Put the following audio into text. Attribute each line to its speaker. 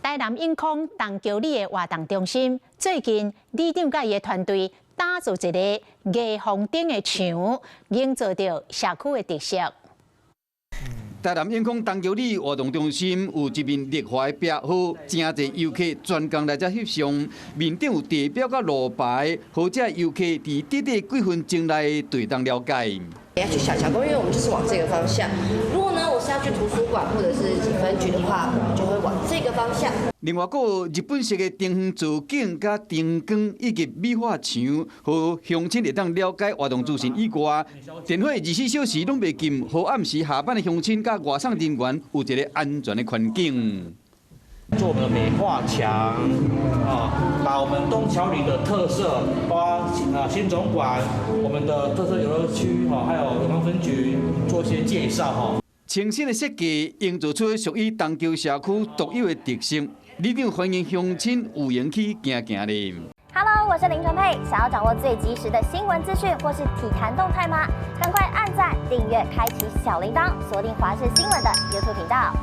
Speaker 1: 台南永康东桥里的活动中心，最近李长甲伊的团队打造一个艺风顶的墙，营造着社区的特色。
Speaker 2: 台南永康东桥里活动中心有一面绿化的壁画，真侪游客专工来遮翕相。面顶有地标甲路牌，好遮游客伫短短几分钟内对当了解。
Speaker 3: 要去小桥公园，我们就是往这个方向。如果呢，我是要去图书馆或者是警分局的话，我们就会往这个方向。
Speaker 2: 另外，还有日本式的灯光造景、甲灯光以及美化墙，和乡亲会当了解活动资讯以外，电火24小时拢袂禁，好暗时下班的乡亲甲外送人员有一个安全的环境。
Speaker 4: 做我们的美化墙把我们东桥里的特色，包括新总馆、我们的特色游乐区还有永康分局做一些介绍
Speaker 2: 清新的设计营造出属于东桥社区独有的特色。里长欢迎乡亲有闲去行行的。
Speaker 5: Hello， 我是林纯佩。想要掌握最及时的新闻资讯或是体坛动态吗？赶快按赞、订阅、开启小铃铛，锁定华视新闻的 YouTube 频道。